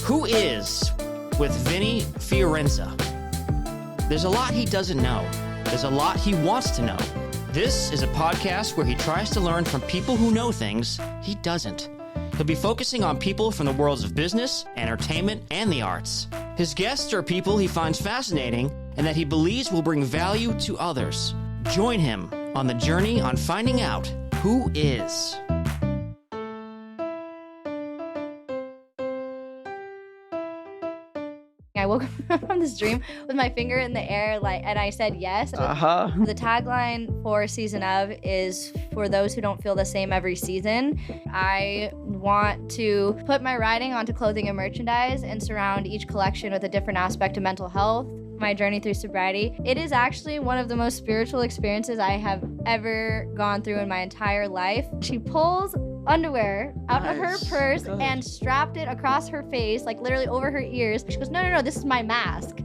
Who is with Vinny Fiorenza? There's a lot he doesn't know. There's a lot he wants to know. This is a podcast where he tries to learn from people who know things he doesn't. He'll be focusing on people from the worlds of business, entertainment, and the arts. His guests are people he finds fascinating and that he believes will bring value to others. Join him on the journey on finding out who is. I woke up from this dream with my finger in the air, and I said yes. The tagline for Season of is for those who don't feel the same every season. I want to put my writing onto clothing and merchandise and surround each collection with a different aspect of mental health. My journey through sobriety. It is actually one of the most spiritual experiences I have ever gone through in my entire life. She pulls underwear out of her purse and strapped it across her face, like literally over her ears. She goes, no, this is my mask.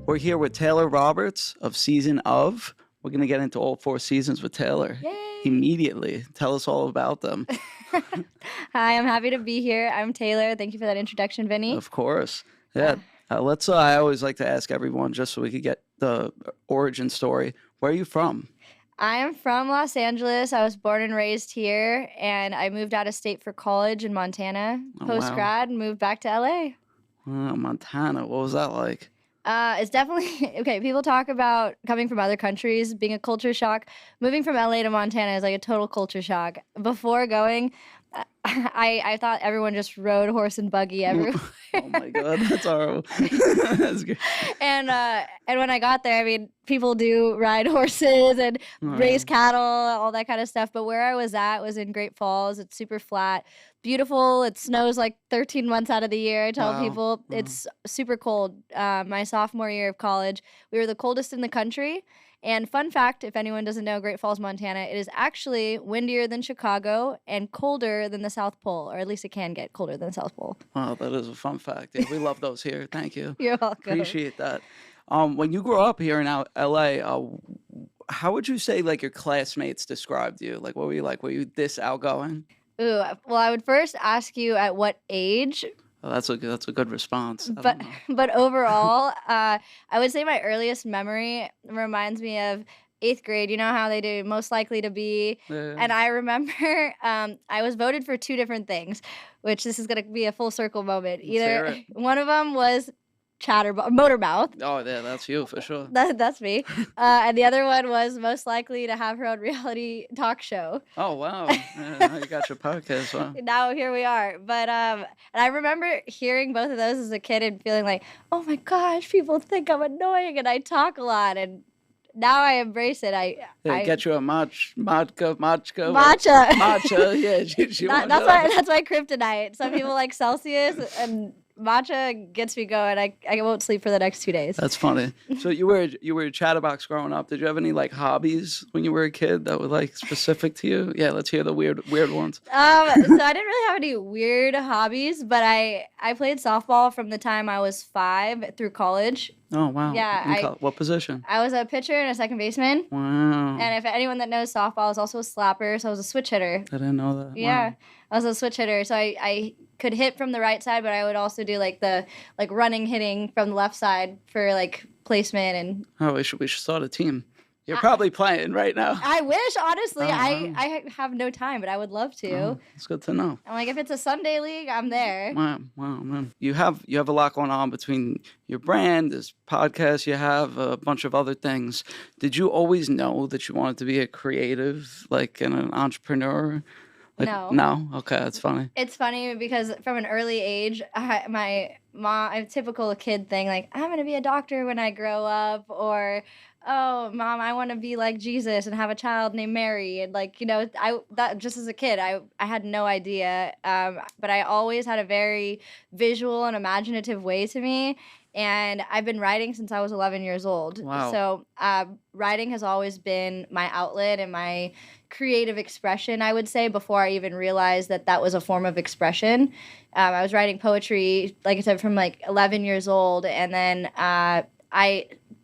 We're here with Taylor Roberts of Season of. We're going to get into all 4 seasons with Taylor. Yay. Immediately. Tell us all about them. Hi, I'm happy to be here. I'm Taylor. Thank you for that introduction, Vinny. Of course. Yeah. I always like to ask everyone, just so we could get the origin story. Where are you from? I am from Los Angeles. I was born and raised here, and I moved out of state for college in Montana. Post-grad, and moved back to LA. Montana. What was that like? It's definitely, okay, people talk about coming from other countries being a culture shock. Moving from LA to Montana is like a total culture shock. Before going, I thought everyone just rode horse and buggy everywhere. Oh my God, that's horrible. That's good. And when I got there, I mean, people do ride horses and raise cattle, all that kind of stuff. But where I was at was in Great Falls. It's super flat, beautiful. It snows like 13 months out of the year. I tell people it's super cold. My sophomore year of college, we were the coldest in the country. And fun fact, if anyone doesn't know Great Falls, Montana, it is actually windier than Chicago and colder than the South Pole, or at least it can get colder than the South Pole. Wow, that is a fun fact. Yeah, we love those here. Thank you. You're welcome. Appreciate that. When you grew up here in LA, how would you say like your classmates described you? Like, what were you like? Were you this outgoing? Ooh, well, I would first ask you at what age. Oh, that's a good response. But overall, I would say my earliest memory reminds me of 8th grade. You know how they do most likely to be? Yeah. And I remember I was voted for 2 different things, which this is going to be a full circle moment. Either one of them was Motormouth. Oh, yeah, that's you for sure. That's me. And the other one was most likely to have her own reality talk show. Oh, wow. Yeah, you got your podcast. Wow. Now here we are. But and I remember hearing both of those as a kid and feeling like, oh my gosh, people think I'm annoying and I talk a lot. And now I embrace it. I get you a matcha. Yeah, that's my kryptonite. Some people like Celsius, and matcha gets me going. I won't sleep for the next 2 days. That's funny. So you were a chatterbox growing up. Did you have any like hobbies when you were a kid that were like specific to you? Yeah, let's hear the weird ones. So I didn't really have any weird hobbies, but I played softball from the time I was 5 through college. Oh, wow. Yeah. What position? I was a pitcher and a second baseman. Wow. And if anyone that knows softball, I was also a slapper, so I was a switch hitter. I didn't know that. Yeah. Wow. I was a switch hitter, so I could hit from the right side, but I would also do like the running hitting from the left side for like placement and. Oh, we should start a team. You're probably playing right now. I wish, honestly. I have no time, but I would love to. Oh, it's good to know. I'm like, if it's a Sunday league, I'm there. Wow, man. You have a lot going on between your brand, this podcast, you have a bunch of other things. Did you always know that you wanted to be a creative, like an entrepreneur? No. No? Okay, that's funny. It's funny because from an early age, my mom, a typical kid thing, like, I'm going to be a doctor when I grow up, or, oh, Mom, I want to be like Jesus and have a child named Mary. And like, that just as a kid, I had no idea. But I always had a very visual and imaginative way to me. And I've been writing since I was 11 years old. Wow. So writing has always been my outlet and my creative expression, I would say, before I even realized that was a form of expression. I was writing poetry, like I said, from like 11 years old. And then I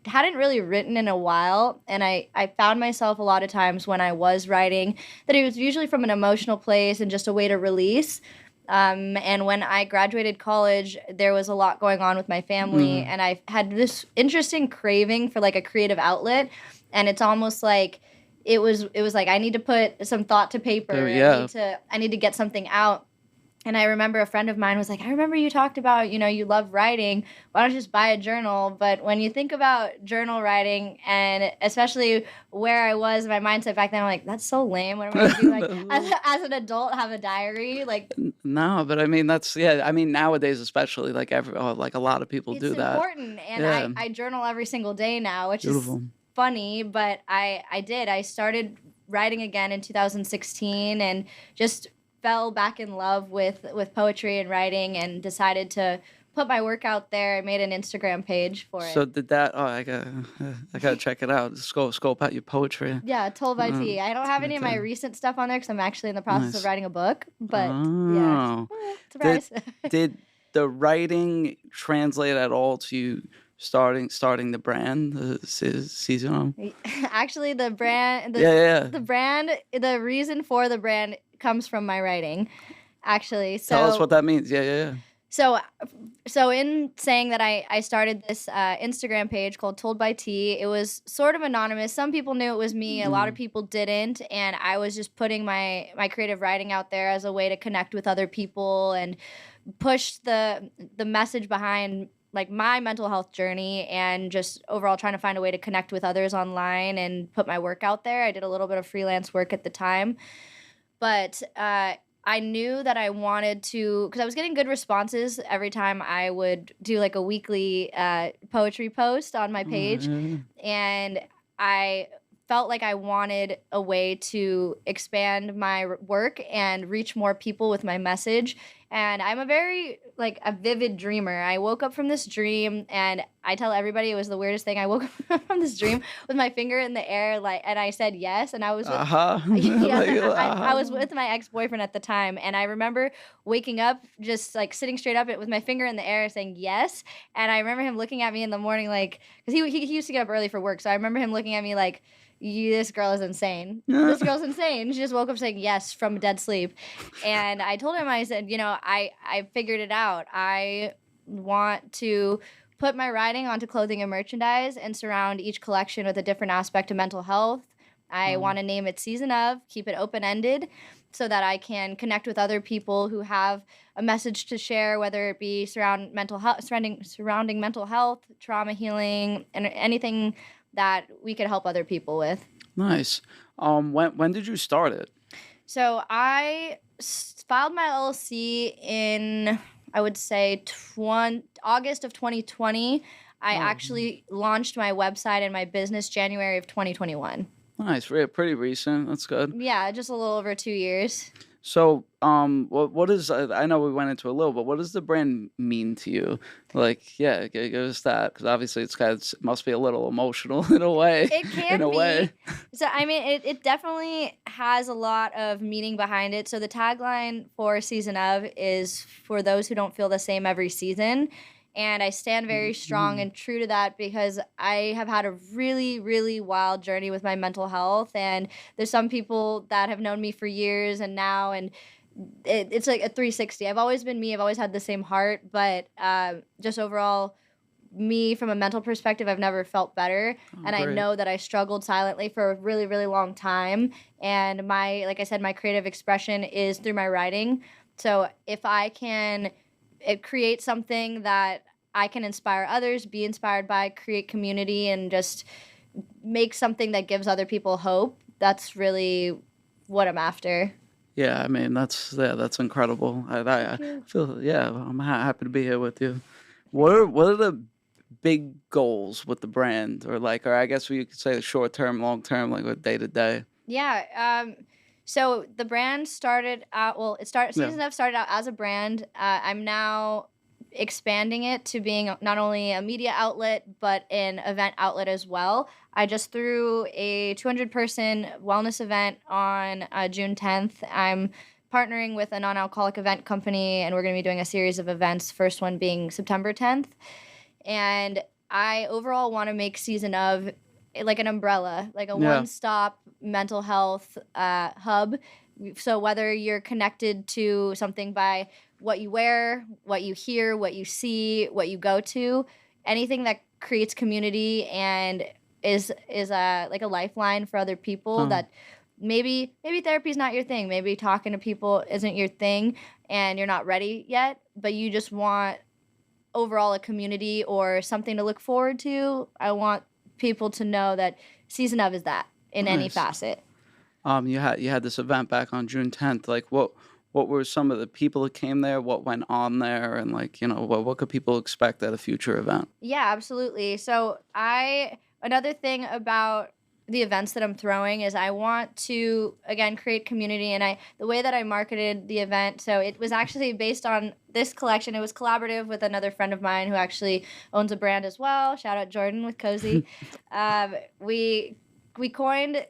hadn't really written in a while. And I found myself a lot of times when I was writing that it was usually from an emotional place and just a way to release. And when I graduated college, there was a lot going on with my family, and I had this interesting craving for like a creative outlet. And it's almost like it was like I need to put some thought to paper. Yeah. I need to get something out. And I remember a friend of mine was like, I remember you talked about, you love writing. Why don't you just buy a journal? But when you think about journal writing, and especially where I was, my mindset back then, I'm like, that's so lame. What am I going to do? Like, as an adult, have a diary? Like, no, but I mean, I mean, nowadays, especially, like, like a lot of people do that. It's important. And I journal every single day now, which Beautiful. is funny. But I did. I started writing again in 2016 and just fell back in love with poetry and writing and decided to put my work out there. I made an Instagram page for it. So did that? Oh, I gotta check it out. Scope out your poetry. Yeah, Told by T. I don't have any of my recent stuff on there because I'm actually in the process of writing a book. But yeah, surprise. Did the writing translate at all to you starting the brand, seasonal? Actually, the brand, the reason for the brand comes from my writing, actually. So tell us what that means. Yeah. So in saying that I started this Instagram page called Told by T, it was sort of anonymous. Some people knew it was me. A lot of people didn't. And I was just putting my creative writing out there as a way to connect with other people and push the message behind like my mental health journey and just overall trying to find a way to connect with others online and put my work out there. I did a little bit of freelance work at the time. But I knew that I wanted to, because I was getting good responses every time I would do like a weekly poetry post on my page. And I felt like I wanted a way to expand my work and reach more people with my message. And I'm a very, like, a vivid dreamer. I woke up from this dream, and I tell everybody it was the weirdest thing. I woke up from this dream with my finger in the air, like, and I said yes, and I was with, I was with my ex-boyfriend at the time, and I remember waking up, just, like, sitting straight up with my finger in the air saying yes, and I remember him looking at me in the morning, like, because he used to get up early for work, so I remember him looking at me like, this girl is insane. This girl's insane. She just woke up saying yes from dead sleep. And I told him, I said, I figured it out. I want to put my writing onto clothing and merchandise and surround each collection with a different aspect of mental health. I want to name it Season of, keep it open-ended so that I can connect with other people who have a message to share, whether it be surrounding mental health, trauma healing, and anything that we could help other people with. Nice. When did you start it? So I filed my LLC in, I would say, August of 2020. I actually launched my website and my business January of 2021. Nice. Pretty recent. That's good. Yeah, just a little over 2 years. So, what is? I know we went into a little, but what does the brand mean to you? Like, yeah, give us that, because obviously it must be a little emotional in a way. It can be. So, I mean, it definitely has a lot of meaning behind it. So, the tagline for Season of is for those who don't feel the same every season. And I stand very strong and true to that because I have had a really, really wild journey with my mental health. And there's some people that have known me for years and now, and it's like a 360. I've always been me. I've always had the same heart. But just overall, me from a mental perspective, I've never felt better. And I know that I struggled silently for a really, really long time. And like I said, my creative expression is through my writing. So if I can create something that I can inspire others, be inspired by, create community, and just make something that gives other people hope, that's really what I'm after. Yeah, I mean, that's incredible. I feel, I'm happy to be here with you. What are the big goals with the brand, or I guess you could say short term, long term, like with day to day? Yeah. So the brand started out, Season of started out as a brand. I'm now expanding it to being not only a media outlet, but an event outlet as well. I just threw a 200-person wellness event on June 10th. I'm partnering with a non-alcoholic event company, and we're going to be doing a series of events, first one being September 10th. And I overall want to make Season of like an umbrella, like a one-stop mental health hub So whether you're connected to something by what you wear, what you hear, what you see, what you go to, anything that creates community and is like a lifeline for other people, that maybe therapy is not your thing. Maybe talking to people isn't your thing and you're not ready yet, but you just want overall a community or something to look forward to. I want people to know that Season of is that in any facet. You had this event back on June 10th. Like, what were some of the people that came there? What went on there? And, like, you know, what could people expect at a future event? Yeah, absolutely. So another thing about the events that I'm throwing is I want to, again, create community. And the way that I marketed the event, so it was actually based on this collection. It was collaborative with another friend of mine who actually owns a brand as well. Shout out Jordan with Cozy. We coined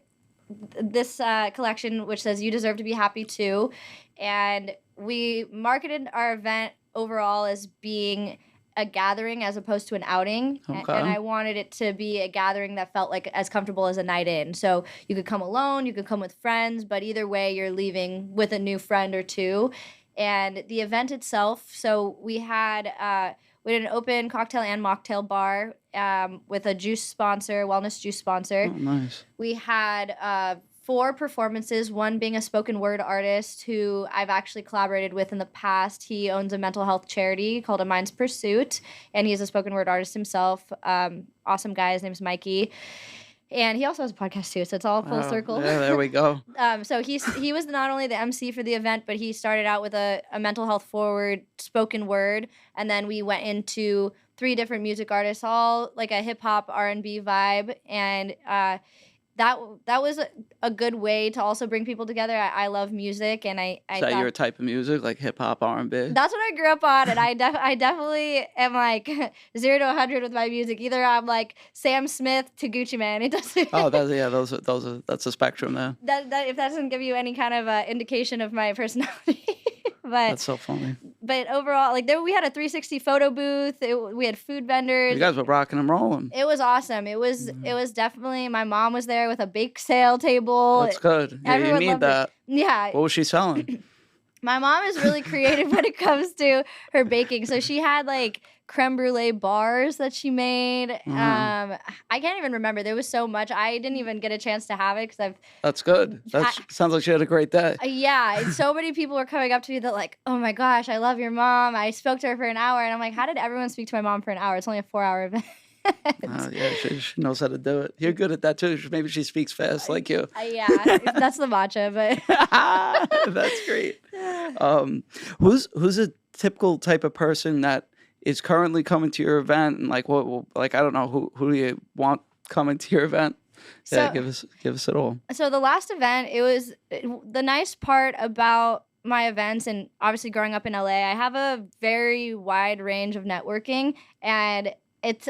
this collection, which says "You deserve to be happy too," and we marketed our event overall as being a gathering as opposed to an outing. Okay. And I wanted it to be a gathering that felt like as comfortable as a night in. So you could come alone, you could come with friends, but either way you're leaving with a new friend or two. And the event itself, so we had an open cocktail and mocktail bar with a juice sponsor, wellness juice sponsor. Oh, nice. We had 4 performances, one being a spoken word artist who I've actually collaborated with in the past. He owns a mental health charity called A Mind's Pursuit, and he's a spoken word artist himself. Awesome guy. His name's Mikey. And he also has a podcast too, so it's all full circle. Yeah, there we go. So he was not only the MC for the event, but he started out with a mental health forward spoken word, and then we went into 3 different music artists, all like a hip hop R&B vibe, and that was a good way to also bring people together. I love music, and I Is that your type of music, like hip hop, R&B? That's what I grew up on, and I definitely am like 0 to 100 with my music. Either I'm like Sam Smith to Gucci Mane. It doesn't. Oh, that's a spectrum there. That if that doesn't give you any kind of indication of my personality. But that's so funny. But overall, like we had a 360 photo booth. We had food vendors. You guys were rocking and rolling. It was awesome. It was definitely. My mom was there with a bake sale table. That's good. Yeah, you need that. Yeah. What was she selling? My mom is really creative when it comes to her baking. So she had like creme brulee bars that she made. I can't even remember. There was so much. I didn't even get a chance to have it because That's good. Sounds like she had a great day. Yeah. So many people were coming up to me that like, oh my gosh, I love your mom. I spoke to her for an hour. And I'm like, how did everyone speak to my mom for an hour? It's only a 4-hour event. Yeah, she knows how to do it. You're good at that too. Maybe she speaks fast like you. Yeah, that's the matcha, but that's great. Who's a typical type of person that is currently coming to your event, and like I don't know who do you want coming to your event? Yeah, give us it all. So the last event, it was the nice part about my events, and obviously growing up in LA, I have a very wide range of networking, and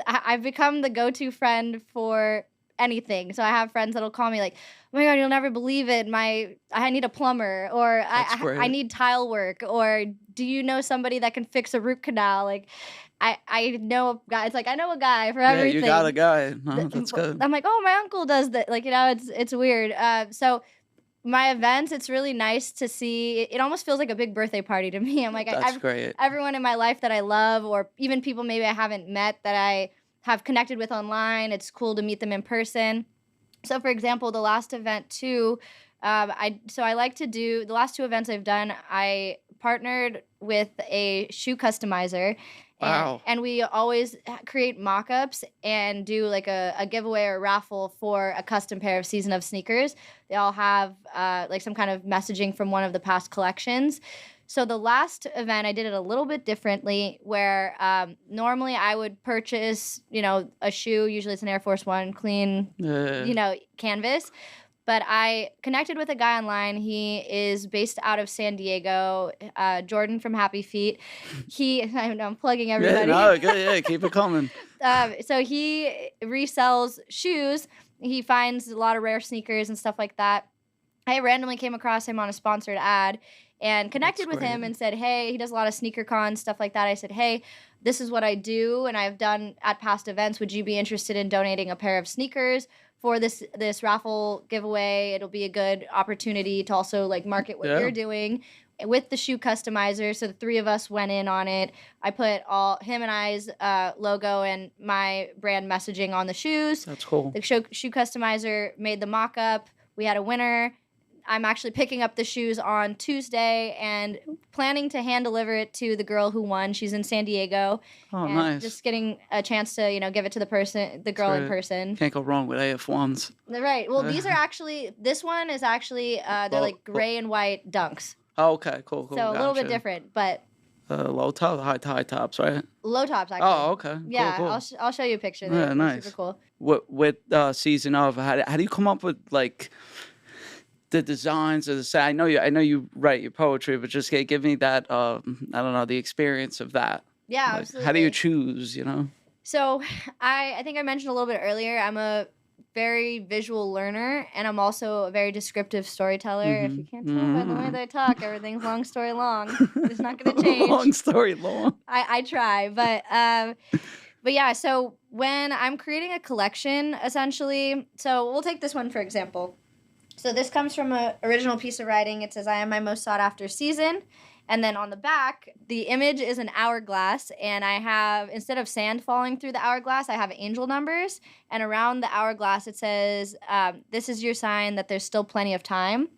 I've become the go-to friend for anything. So I have friends that'll call me like, oh my God, you'll never believe it. I need a plumber, or I need tile work, or do you know somebody that can fix a root canal? Like I know a guy. It's like I know a guy for everything. Yeah, you got a guy. No, that's good. I'm like, oh, my uncle does that. Like, it's weird. So my events, it's really nice to see. It almost feels like a big birthday party to me. I'm like, that's great. Everyone in my life that I love, or even people maybe I haven't met that I have connected with online, it's cool to meet them in person. So, for example, the last event too, I like to do the last 2 events I've done. I partnered with a shoe customizer. Wow. And we always create mock-ups and do like a giveaway or a raffle for a custom pair of Season of sneakers. They all have like some kind of messaging from one of the past collections. So the last event, I did it a little bit differently, where normally I would purchase, a shoe. Usually it's an Air Force One, clean, canvas. But I connected with a guy online. He is based out of San Diego, Jordan from Happy Feet. I'm plugging everybody. Yeah, keep it coming. So he resells shoes. He finds a lot of rare sneakers and stuff like that. I randomly came across him on a sponsored ad and connected with him and said, hey, he does a lot of sneaker cons, stuff like that. I said, hey, this is what I do and I've done at past events. Would you be interested in donating a pair of sneakers for this raffle giveaway. It'll be a good opportunity to also like market what you're doing with the shoe customizer. So the three of us went in on it. I put all him and I's logo and my brand messaging on the shoes. That's cool. The shoe customizer made the mock-up. We had a winner. I'm actually picking up the shoes on Tuesday and planning to hand deliver it to the girl who won. She's in San Diego. Oh, and nice. Just getting a chance to, give it to the girl in person. Can't go wrong with AF1s. Right. Well, this one is actually, they're like gray and white dunks. Oh, okay. Cool. So a little bit different, but. Low top, high tops, right? Low tops, actually. Oh, okay. Yeah, cool. I'll show you a picture there. Yeah, nice. Super cool. With season of, how do you come up with like the designs of the set? I know you write your poetry, but just give me that I don't know, the experience of that. Yeah, like, absolutely. How do you choose? So I think I mentioned a little bit earlier. I'm a very visual learner, and I'm also a very descriptive storyteller. Mm-hmm. If you can't tell by the way that I talk, everything's long story long. It's not going to change. Long story long. I try, but yeah. So when I'm creating a collection, essentially, so we'll take this one for example. So this comes from an original piece of writing. It says, "I am my most sought after season." And then on the back, the image is an hourglass, and I have, instead of sand falling through the hourglass, I have angel numbers. And around the hourglass, it says, "This is your sign that there's still plenty of time."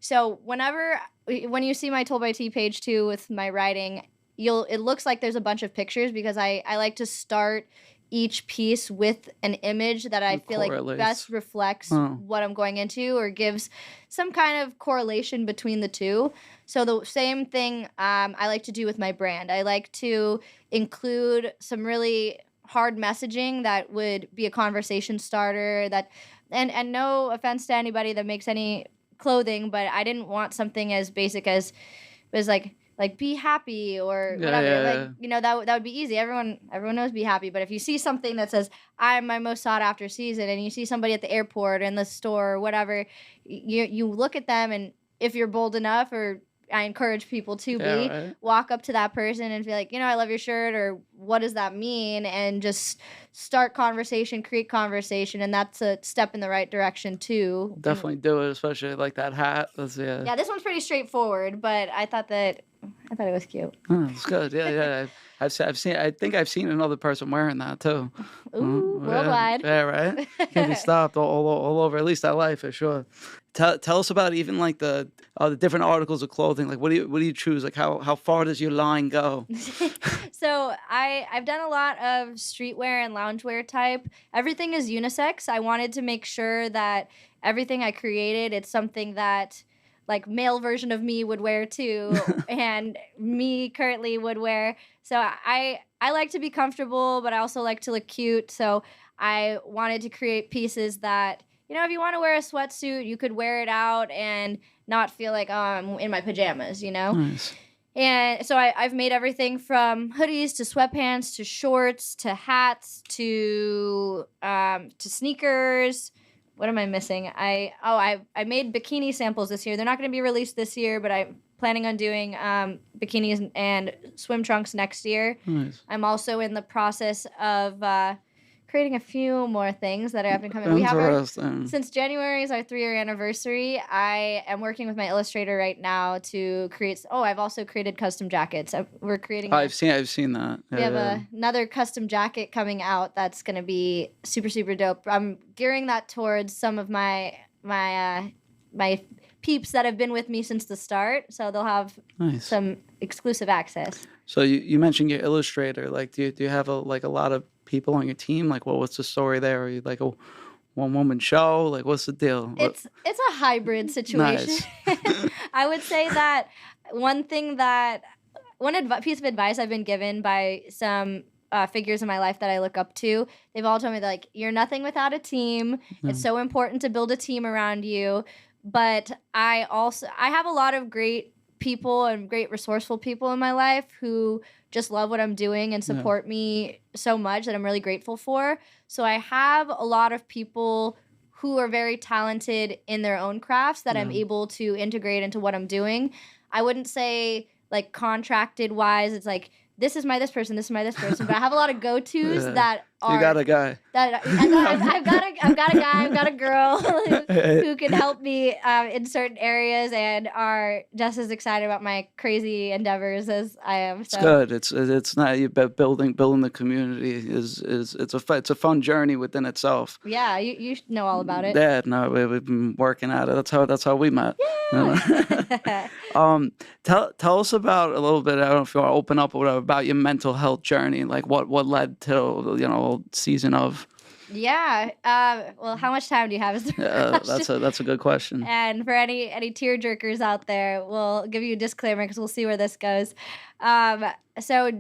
So when you see my Told by T page too with my writing, it looks like there's a bunch of pictures because I like to start each piece with an image that I feel like best reflects what I'm going into or gives some kind of correlation between the two. So the same thing I like to do with my brand. I like to include some really hard messaging that would be a conversation starter and no offense to anybody that makes any clothing, but I didn't want something as basic as like be happy or whatever. Yeah. That would be easy. Everyone knows be happy. But if you see something that says, "I'm my most sought after season," and you see somebody at the airport or in the store or whatever, you look at them, and if you're bold enough, or I encourage people to walk up to that person and be like, "I love your shirt," or "What does that mean?" And just start conversation, create conversation, and that's a step in the right direction too. Definitely do it, especially like that hat. Yeah, this one's pretty straightforward, but I thought it was cute. Oh, it's good. Yeah. I've seen. I think I've seen another person wearing that too. Ooh, worldwide. Yeah, right. Can't be stopped all over. At least that life for sure. Tell us about even like the different articles of clothing. Like, what do you choose? Like, how far does your line go? So I've done a lot of streetwear and loungewear type. Everything is unisex. I wanted to make sure that everything I created, it's something that like male version of me would wear too, and me currently would wear. So I like to be comfortable, but I also like to look cute. So I wanted to create pieces that, if you want to wear a sweatsuit, you could wear it out and not feel like, oh, I'm in my pajamas, Nice. And so I've made everything from hoodies to sweatpants to shorts to hats to sneakers. What am I missing? I made bikini samples this year. They're not going to be released this year, but I'm planning on doing bikinis and swim trunks next year. Nice. I'm also in the process of creating a few more things that are up and coming. We have since January is our 3-year anniversary. I am working with my illustrator right now to create. I've also created custom jackets. We're creating. I've seen that. We have another custom jacket coming out that's going to be super, super dope. I'm gearing that towards some of my peeps that have been with me since the start, so they'll have some exclusive access. So you mentioned your illustrator. Like, do you have a lot of people on your team? Like, what's the story there? Are you like a one-woman show? Like, what's the deal? It's a hybrid situation. Nice. I would say that one piece of advice I've been given by some figures in my life that I look up to, they've all told me that, like, you're nothing without a team. It's so important to build a team around you. But I have a lot of great people and great resourceful people in my life who just love what I'm doing and support me so much that I'm really grateful for. So I have a lot of people who are very talented in their own crafts that I'm able to integrate into what I'm doing. I wouldn't say, like, contracted wise, it's like this is my this person, this is my this person. But I have a lot of go-tos that are. You got a guy. That I've got a guy, I've got a girl who can help me in certain areas and are just as excited about my crazy endeavors as I am. So. It's good. It's not you building the community is it's a fun journey within itself. Yeah, you know all about it. Yeah, no, we've been working at it. That's how we met. Yeah. Tell us about a little bit. I don't know if you want to open up or whatever about your mental health journey. Like what led to season of. Yeah. Well, how much time do you have? Is the that's a good question. And for any tearjerkers out there, we'll give you a disclaimer because we'll see where this goes. So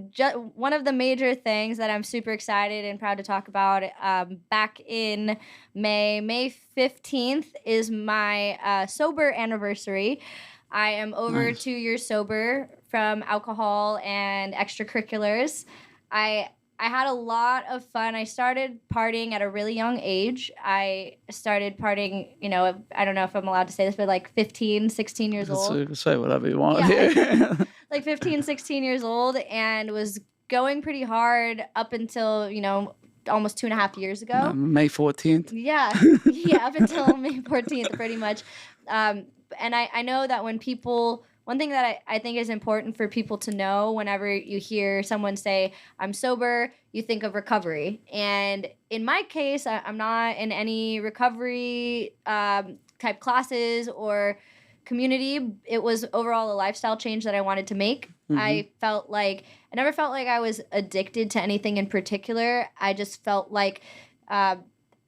one of the major things that I'm super excited and proud to talk about, back in May 15th is my sober anniversary. I am over 2 years sober from alcohol and extracurriculars. I had a lot of fun. I started partying at a really young age. I started partying, I don't know if I'm allowed to say this, but like 15, 16 years old. Say whatever you want. Yeah, like 15, 16 years old, and was going pretty hard up until, almost 2.5 years ago. May 14th. Yeah, up until May 14th, pretty much. And I know that one thing that I think is important for people to know whenever you hear someone say, I'm sober, you think of recovery. And in my case, I'm not in any recovery type classes or community. It was overall a lifestyle change that I wanted to make. Mm-hmm. I never felt like I was addicted to anything in particular. I just felt like I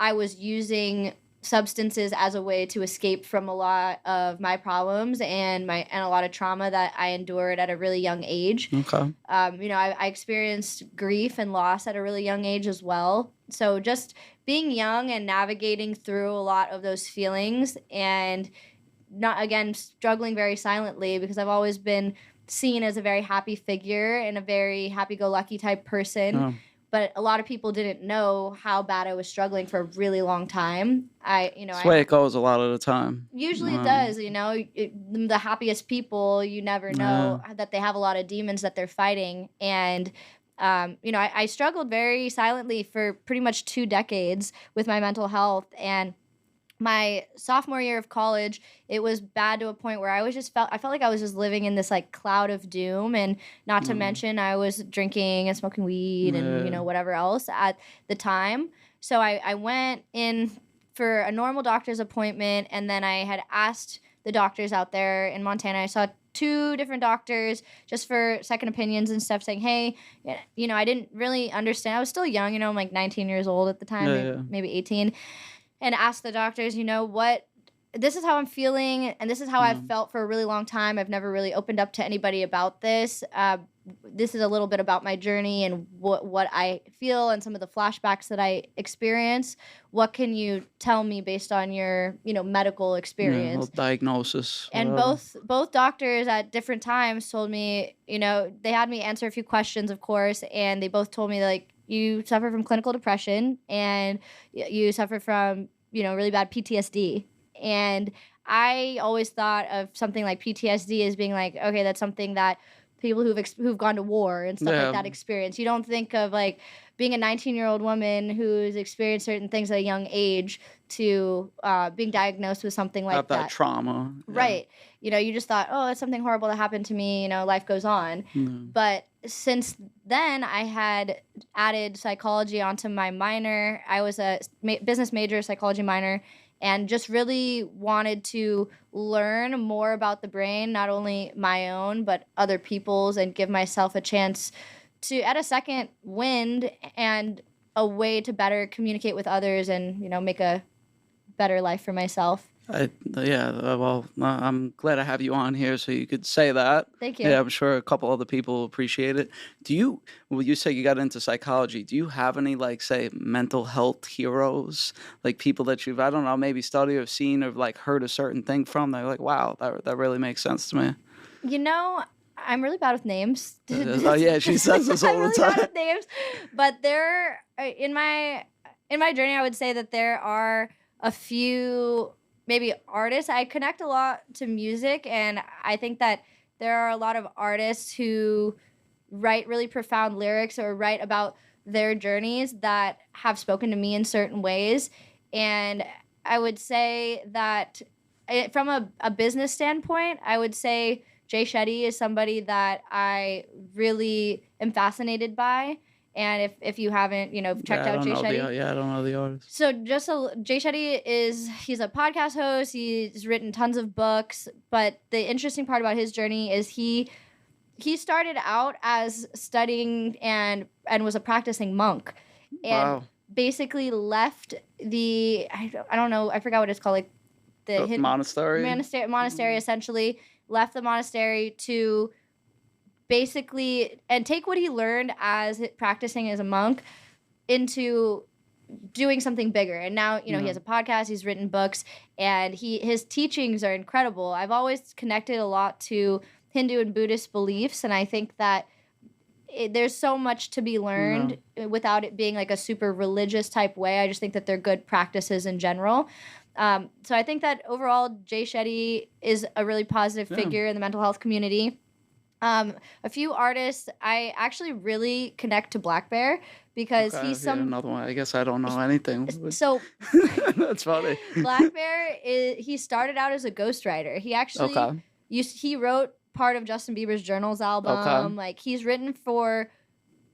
was using substances as a way to escape from a lot of my problems and a lot of trauma that I endured at a really young age. Okay. I experienced grief and loss at a really young age as well. So just being young and navigating through a lot of those feelings and not, again, struggling very silently because I've always been seen as a very happy figure and a very happy-go-lucky type person. Oh. But a lot of people didn't know how bad I was struggling for a really long time. That's the way it goes a lot of the time. Usually it does, the happiest people, you never know that they have a lot of demons that they're fighting. And, I struggled very silently for pretty much 2 decades with my mental health. And my sophomore year of college, it was bad to a point where I felt like I was just living in this like cloud of doom, and not to mention I was drinking and smoking weed and whatever else at the time. So I went in for a normal doctor's appointment, and then I had asked the doctors out there in Montana. I saw 2 different doctors just for second opinions and stuff, saying, hey, I didn't really understand. I was still young, I'm like 19 years old at the time, maybe 18. And ask the doctors, this is how I'm feeling, and this is how I've felt for a really long time. I've never really opened up to anybody about this. This is a little bit about my journey and what I feel and some of the flashbacks that I experience. What can you tell me based on your, medical experience? Diagnosis. And both doctors at different times told me, they had me answer a few questions, of course, and they both told me, like, you suffer from clinical depression and you suffer from, really bad PTSD. And I always thought of something like PTSD as being like, okay, that's something that people who've gone to war and stuff like that experience. You don't think of like being a 19-year-old woman who's experienced certain things at a young age to being diagnosed with something like that. Trauma. Right. You just thought, oh, it's something horrible that happened to me. Life goes on. But since then, I had added psychology onto my minor. I was a business major, psychology minor, and just really wanted to learn more about the brain, not only my own, but other people's, and give myself a chance to add a second wind and a way to better communicate with others and, make a better life for myself. I'm glad I have you on here so you could say that. Thank you. Yeah, I'm sure a couple other people appreciate it. You say you got into psychology. Do you have any, like, say, mental health heroes? Like people that you've, I don't know, maybe studied or seen or like heard a certain thing from? They're like, wow, that really makes sense to me. I'm really bad with names. Oh yeah, she says this all the time. I'm really bad with names. But in my journey, I would say that there are a few maybe artists. I connect a lot to music, and I think that there are a lot of artists who, write really profound lyrics or write about their journeys that have spoken to me in certain ways. And I would say that from a business standpoint, I would say Jay Shetty is somebody that I really am fascinated by. And if you haven't, checked out Jay Shetty. I don't know the artist. So Jay Shetty he's a podcast host. He's written tons of books. But the interesting part about his journey is he started out as studying and was a practicing monk. And basically left I don't know, I forgot what it's called, like the monastery? Monastery, essentially. Left the monastery to basically and take what he learned as practicing as a monk into doing something bigger. And now, he has a podcast, he's written books, and his teachings are incredible. I've always connected a lot to Hindu and Buddhist beliefs, and I think that there's so much to be learned without it being like a super religious type way. I just think that they're good practices in general. So I think that overall, Jay Shetty is a really positive figure in the mental health community. A few artists, I actually really connect to Black Bear because he's another one. I guess I don't know anything. So that's funny. Black Bear he started out as a ghostwriter. He actually he wrote part of Justin Bieber's Journals album. Like he's written for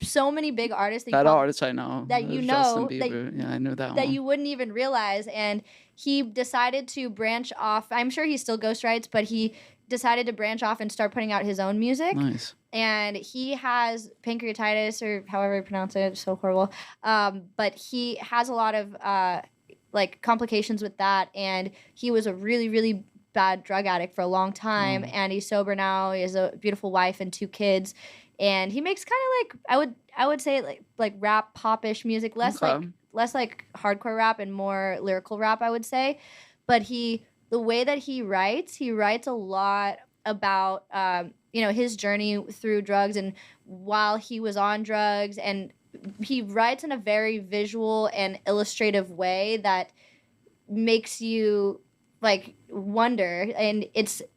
so many big artists artist I know that Justin Bieber. I knew that one. That you wouldn't even realize. And he decided to branch off. I'm sure he still ghostwrites, but he decided to branch off and start putting out his own music. Nice. And he has pancreatitis, or however you pronounce it. It's so horrible. But he has a lot of complications with that. And he was a really, really bad drug addict for a long time. And he's sober now. He has a beautiful wife and 2 kids. And he makes kind of like I would say like rap popish music, less like hardcore rap and more lyrical rap, I would say. But the way that he writes a lot about his journey through drugs and while he was on drugs, and he writes in a very visual and illustrative way that makes you like wonder, and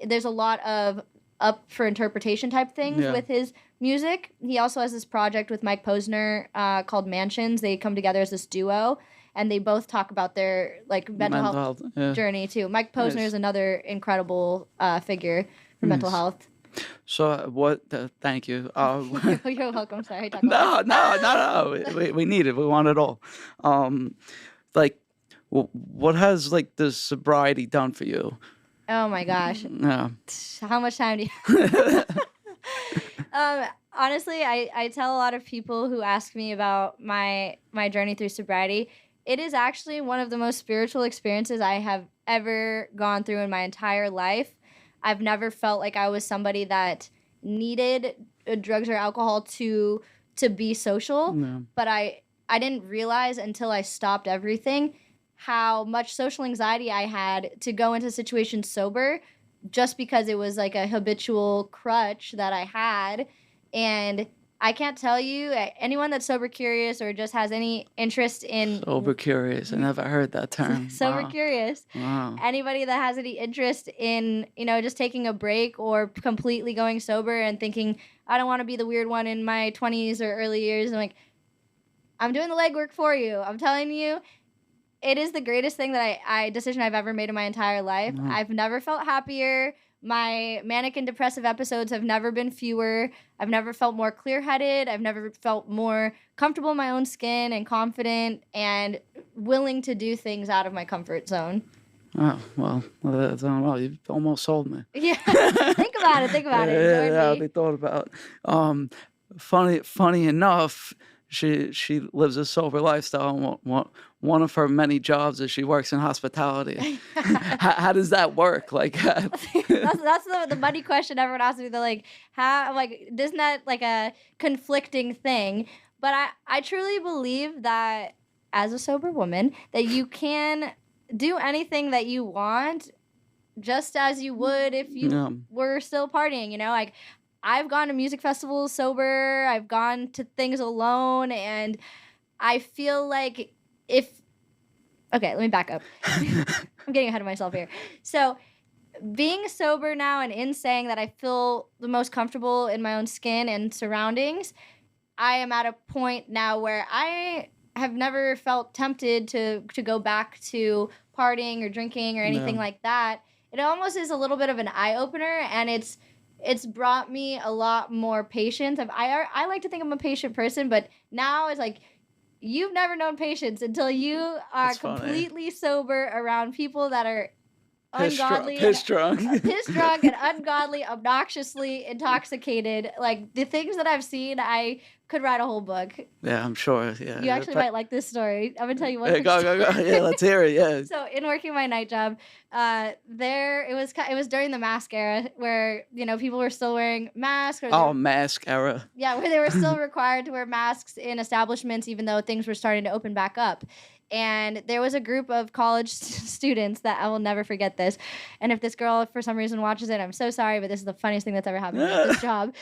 there's a lot of up for interpretation type things with his music. He also has this project with Mike Posner called Mansions. They come together as this duo, and they both talk about their mental health journey too. Mike Posner is another incredible figure for mental health. So what? Thank you. You're welcome. Sorry. No. We need it. We want it all. What has the sobriety done for you? Oh my gosh. Yeah. How much time do you honestly, I tell a lot of people who ask me about my journey through sobriety, it is actually one of the most spiritual experiences I have ever gone through in my entire life. I've never felt like I was somebody that needed drugs or alcohol to be social, but I didn't realize until I stopped everything how much social anxiety I had to go into situations sober just because it was like a habitual crutch that I had. And I can't tell you, anyone that's sober curious or just has any interest in... Sober curious. I never heard that term. Sober curious. Wow. Anybody that has any interest in, just taking a break or completely going sober and thinking, I don't want to be the weird one in my 20s or early years. I'm doing the legwork for you. I'm telling you, it is the greatest thing that decision I've ever made in my entire life. Mm-hmm. I've never felt happier. My manic and depressive episodes have never been fewer. I've never felt more clear-headed. I've never felt more comfortable in my own skin and confident and willing to do things out of my comfort zone. Oh, well, you've almost sold me. Yeah, think about it. Yeah, they thought about it. Funny enough, she lives a sober lifestyle. One of her many jobs is she works in hospitality. How does that work? That's the money question everyone asks me. They're how? Isn't that a conflicting thing? But I truly believe that as a sober woman, that you can do anything that you want, just as you would if you were still partying. I've gone to music festivals sober. I've gone to things alone, and I feel like okay, let me back up. I'm getting ahead of myself here. So being sober now and in saying that I feel the most comfortable in my own skin and surroundings, I am at a point now where I have never felt tempted to go back to partying or drinking or anything like that. It almost is a little bit of an eye-opener, and it's brought me a lot more patience. I like to think I'm a patient person, but now it's like, you've never known patience until you are completely sober around people that are ungodly, piss drunk and ungodly, obnoxiously intoxicated. Like, the things that I've seen, I could write a whole book. Yeah, I'm sure. Yeah, you actually might like this story. I'm gonna tell you one. Go. Yeah, let's hear it. Yeah. So, in working my night job, it was during the mask era where people were still wearing masks. Mask era. Yeah, where they were still required to wear masks in establishments, even though things were starting to open back up. And there was a group of college students that I will never forget this. And if this girl, for some reason, watches it, I'm so sorry, but this is the funniest thing that's ever happened at this job.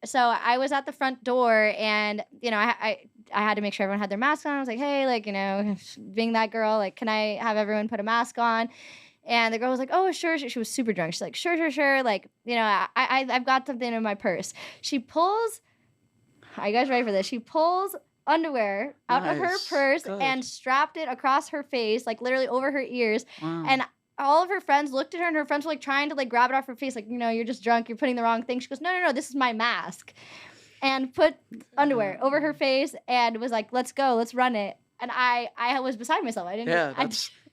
So I was at the front door, and, I had to make sure everyone had their mask on. I was like, hey, like, being that girl, like, can I have everyone put a mask on? And the girl was like, oh, sure. She was super drunk. She's like, sure. Like, I've got something in my purse. She pulls, are you guys ready for this? She pulls underwear out of her purse and strapped it across her face, like literally over her ears. Wow. And all of her friends looked at her, and her friends were like trying to like grab it off her face, like, you're just drunk, you're putting the wrong thing. She goes, no, this is my mask. And put underwear over her face and was like, let's go, let's run it. And I was beside myself. I didn't. Yeah,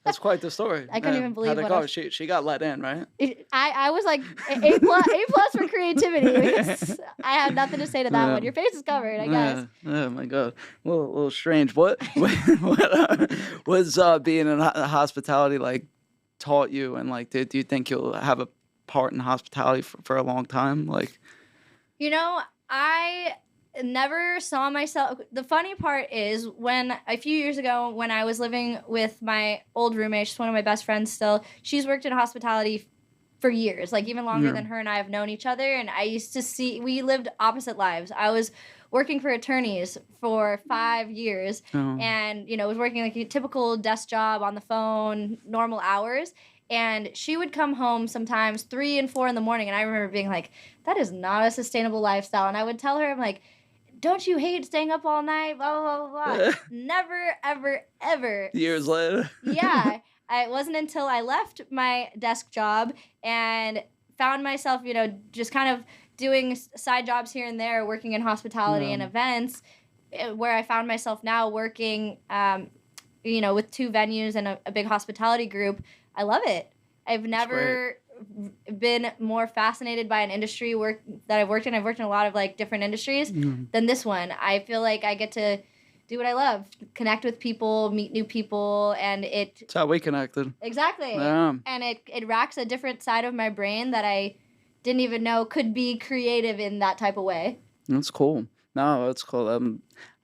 that's quite the story. I couldn't even believe it. How'd it go? She got let in, right? I was like A plus for creativity. I have nothing to say to that one. Your face is covered, I guess. Oh my God, a little strange. What was being in hospitality like taught you, and like, do you think you'll have a part in hospitality for a long time? Like, I never saw myself. The funny part is, when a few years ago, when I was living with my old roommate, she's one of my best friends still, she's worked in hospitality for years, like even longer than her and I have known each other. And I used to we lived opposite lives. I was working for attorneys for 5 years and, was working like a typical desk job on the phone, normal hours. And she would come home sometimes 3 and 4 in the morning. And I remember being like, that is not a sustainable lifestyle. And I would tell her, I'm like, don't you hate staying up all night? Blah, blah, blah, blah. Never, ever, ever. Years later. Yeah. It wasn't until I left my desk job and found myself, just kind of doing side jobs here and there, working in hospitality and events, where I found myself now working, with 2 venues and a big hospitality group. I love it. I've never been more fascinated by an industry that I've worked in. I've worked in a lot of like different industries than this one. I feel like I get to do what I love, connect with people, meet new people, and That's how we connected. Exactly. Yeah. And it racks a different side of my brain that I didn't even know could be creative in that type of way. That's cool. No, that's cool.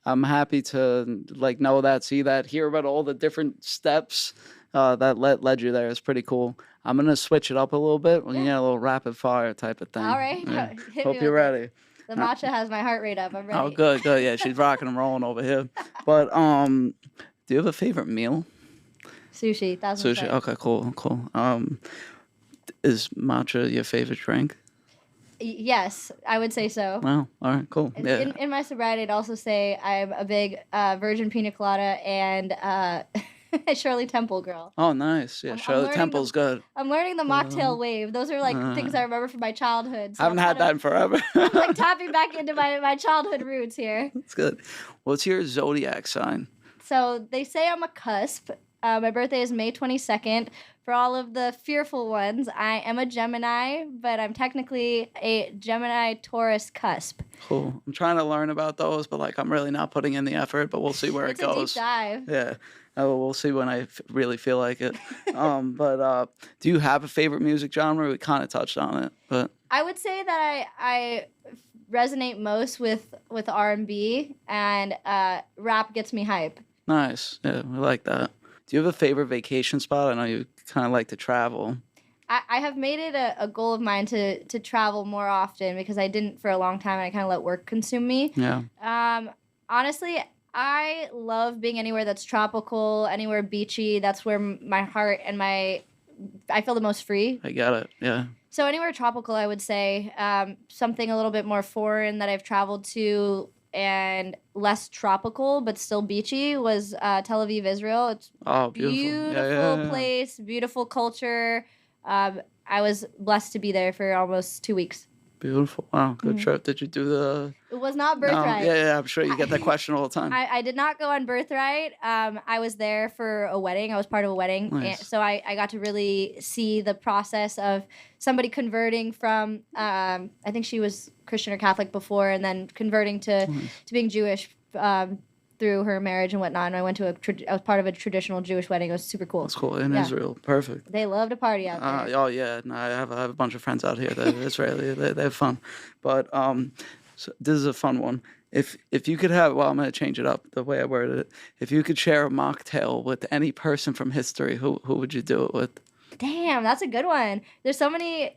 I'm happy to like know that, see that, hear about all the different steps that led you there. It's pretty cool. I'm gonna switch it up a little bit. We're gonna get a little rapid fire type of thing. All right. Yeah. Hope you're ready. The matcha has my heart rate up. I'm ready. Oh, good. Yeah, she's rocking and rolling over here. But do you have a favorite meal? Sushi. Sushi. Okay, cool. Is matcha your favorite drink? Yes, I would say so. Wow. All right, cool. Yeah. In my sobriety, I'd also say I'm a big virgin pina colada and Shirley Temple girl. Oh, nice. Yeah, Shirley Temple's good. I'm learning the mocktail wave. Those are like things I remember from my childhood. So I haven't had that in forever. I'm like tapping back into my childhood roots here. That's good. What's your zodiac sign? So they say I'm a cusp. My birthday is May 22nd. For all of the fearful ones, I am a Gemini, but I'm technically a Gemini-Taurus cusp. Cool. I'm trying to learn about those, but like I'm really not putting in the effort, but we'll see where it goes. It's a deep dive. Yeah. We'll see when I really feel like it. But do you have a favorite music genre? We kind of touched on it, but I would say that I resonate most with R&B, and rap gets me hype. Nice. Yeah, I like that. Do you have a favorite vacation spot? I know you kind of like to travel. I have made it a goal of mine to travel more often because I didn't for a long time, and I kind of let work consume me. Yeah. Honestly, I love being anywhere that's tropical, anywhere beachy. That's where my heart and my I feel the most free. I get it. Yeah. So anywhere tropical, I would say. Something a little bit more foreign that I've traveled to and less tropical but still beachy was Tel Aviv, Israel. It's beautiful place, beautiful culture. I was blessed to be there for almost 2 weeks. Beautiful. Wow, good trip. Did you do the... It was not Birthright. No. Yeah, I'm sure you get that question all the time. I did not go on Birthright. I was there for a wedding. I was part of a wedding. Nice. And so I got to really see the process of somebody converting from, I think she was Christian or Catholic before, and then converting to being Jewish through her marriage and whatnot. And I went to I was part of a traditional Jewish wedding. It was super cool. That's cool. In Israel. Perfect. They love to party out there. Oh, yeah. No, I have a bunch of friends out here that are Israeli. They have fun. But so this is a fun one. If you could have, well, I'm going to change it up the way I worded it. If you could share a mocktail with any person from history, who would you do it with? Damn, that's a good one. There's so many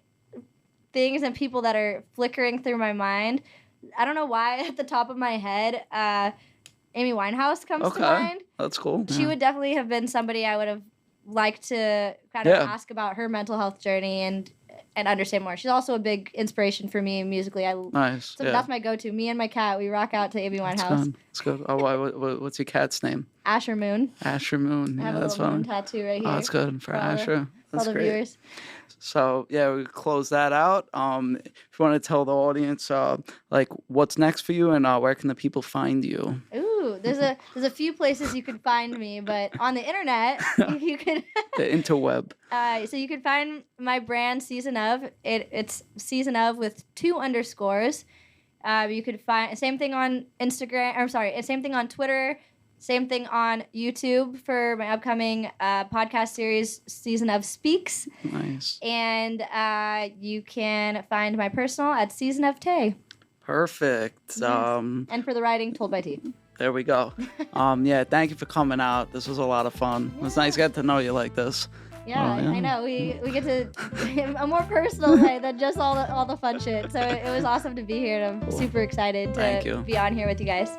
things and people that are flickering through my mind. I don't know why at the top of my head, Amy Winehouse comes to mind. That's cool. She would definitely have been somebody I would have liked to kind of ask about her mental health journey and understand more. She's also a big inspiration for me musically. Nice. So that's my go-to. Me and my cat, we rock out to Amy Winehouse. That's good. Oh, what's your cat's name? Asher Moon. Asher Moon. I have a that's little fun. moon tattoo right here. Oh, that's good for Asher. That's all the great. Viewers. So yeah, we close that out. If you want to tell the audience, like what's next for you and where can the people find you? Ooh, there's a few places you can find me, but on the internet you could the interweb. So you can find my brand Season of. It's Season of with 2 underscores. You could find same thing on Instagram. Or sorry, same thing on Twitter. Same thing on YouTube for my upcoming podcast series, Season of Speaks. Nice. And you can find my personal at Season of Tay. Perfect. Yes. And for the writing, Told by T. There we go. Yeah, thank you for coming out. This was a lot of fun. It was nice getting to know you like this. Yeah, I know. We get to a more personal way than just all the fun shit. So it was awesome to be here, and I'm super excited to be on here with you guys.